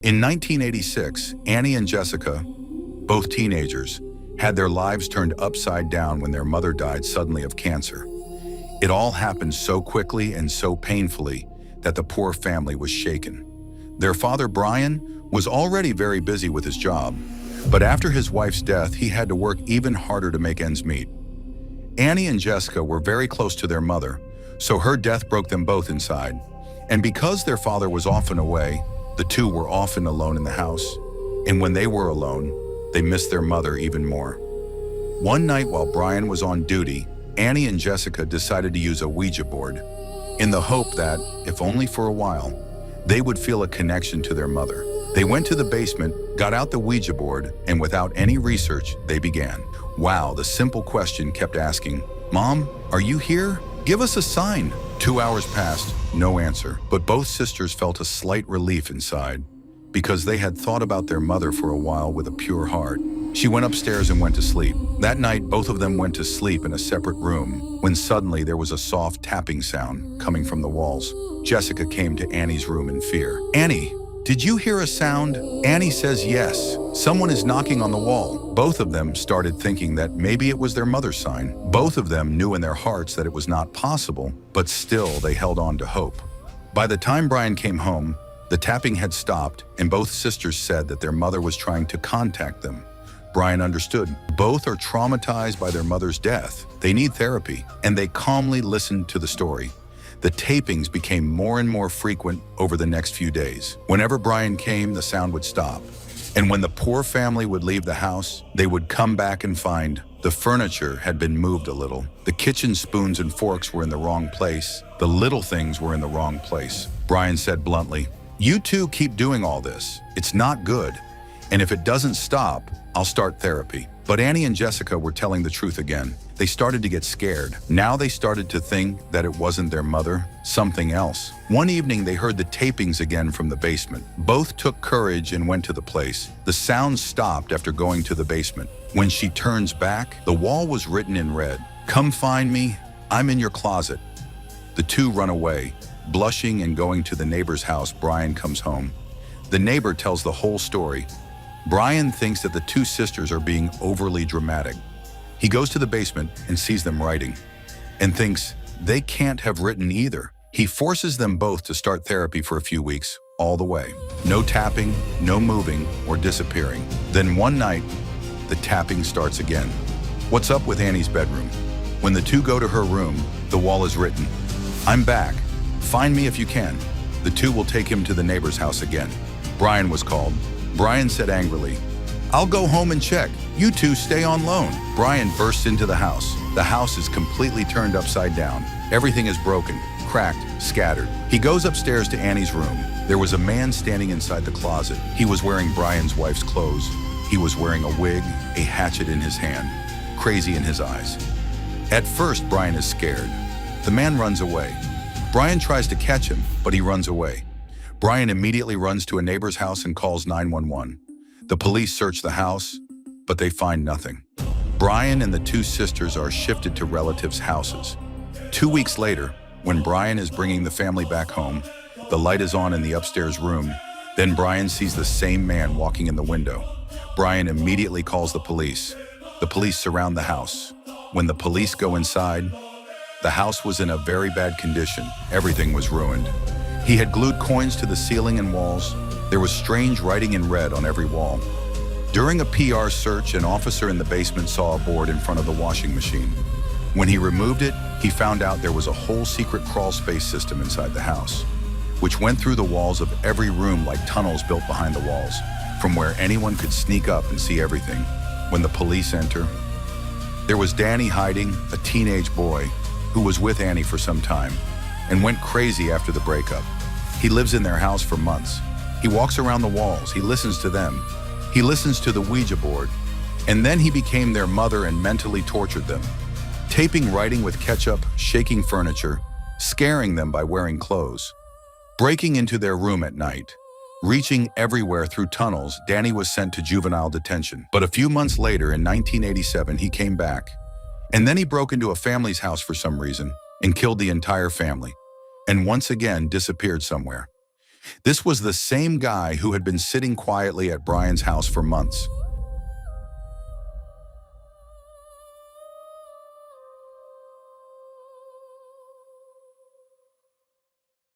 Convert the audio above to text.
In 1986, Annie and Jessica, both teenagers, had their lives turned upside down when their mother died suddenly of cancer. It all happened so quickly and so painfully that the poor family was shaken. Their father, Brian, was already very busy with his job, but after his wife's death, he had to work even harder to make ends meet. Annie and Jessica were very close to their mother, so her death broke them both inside. And because their father was often away, the two were often alone in the house. And when they were alone, they missed their mother even more. One night while Brian was on duty, Annie and Jessica decided to use a Ouija board in the hope that, if only for a while, they would feel a connection to their mother. They went to the basement, got out the Ouija board, and without any research, they began. Wow, the simple question kept asking, "Mom, are you here? Give us a sign." 2 hours passed, no answer, but both sisters felt a slight relief inside because they had thought about their mother for a while with a pure heart. She went upstairs and went to sleep. That night, both of them went to sleep in a separate room when suddenly there was a soft tapping sound coming from the walls. Jessica came to Annie's room in fear. "Annie, did you hear a sound?" Annie says yes. "Someone is knocking on the wall." Both of them started thinking that maybe it was their mother's sign. Both of them knew in their hearts that it was not possible, but still they held on to hope. By the time Brian came home, the tapping had stopped, and both sisters said that their mother was trying to contact them. Brian understood. Both are traumatized by their mother's death. They need therapy, and they calmly listened to the story. The tapings became more and more frequent over the next few days. Whenever Brian came, the sound would stop. And when the poor family would leave the house, they would come back and find the furniture had been moved a little. The kitchen spoons and forks were in the wrong place. The little things were in the wrong place. Brian said bluntly, "You two keep doing all this. It's not good. And if it doesn't stop, I'll start therapy." But Annie and Jessica were telling the truth again. They started to get scared. Now they started to think that it wasn't their mother, something else. One evening they heard the tapings again from the basement. Both took courage and went to the place. The sound stopped after going to the basement. When she turns back, the wall was written in red. "Come find me, I'm in your closet." The two run away. Blushing and going to the neighbor's house, Brian comes home. The neighbor tells the whole story. Brian thinks that the two sisters are being overly dramatic. He goes to the basement and sees them writing and thinks they can't have written either. He forces them both to start therapy for a few weeks, all the way. No tapping, no moving or disappearing. Then one night, the tapping starts again. What's up with Annie's bedroom? When the two go to her room, the wall is written, "I'm back. Find me if you can." The two will take him to the neighbor's house again. Brian was called. Brian said angrily, "I'll go home and check. You two stay on loan." Brian bursts into the house. The house is completely turned upside down. Everything is broken, cracked, scattered. He goes upstairs to Annie's room. There was a man standing inside the closet. He was wearing Brian's wife's clothes. He was wearing a wig, a hatchet in his hand, crazy in his eyes. At first, Brian is scared. The man runs away. Brian tries to catch him, but he runs away. Brian immediately runs to a neighbor's house and calls 911. The police search the house, but they find nothing. Brian and the two sisters are shifted to relatives' houses. 2 weeks later, when Brian is bringing the family back home, the light is on in the upstairs room. Then Brian sees the same man walking in the window. Brian immediately calls the police. The police surround the house. When the police go inside, the house was in a very bad condition. Everything was ruined. He had glued coins to the ceiling and walls. There was strange writing in red on every wall. During a PR search, an officer in the basement saw a board in front of the washing machine. When he removed it, he found out there was a whole secret crawl space system inside the house, which went through the walls of every room like tunnels built behind the walls, from where anyone could sneak up and see everything. When the police enter, there was Danny hiding, a teenage boy who was with Annie for some time and went crazy after the breakup. He lives in their house for months. He walks around the walls. He listens to them. He listens to the Ouija board. And then he became their mother and mentally tortured them, taping writing with ketchup, shaking furniture, scaring them by wearing clothes, breaking into their room at night, reaching everywhere through tunnels. Danny was sent to juvenile detention. But a few months later, in 1987, he came back. And then he broke into a family's house for some reason and killed the entire family, and once again disappeared somewhere. This was the same guy who had been sitting quietly at Brian's house for months.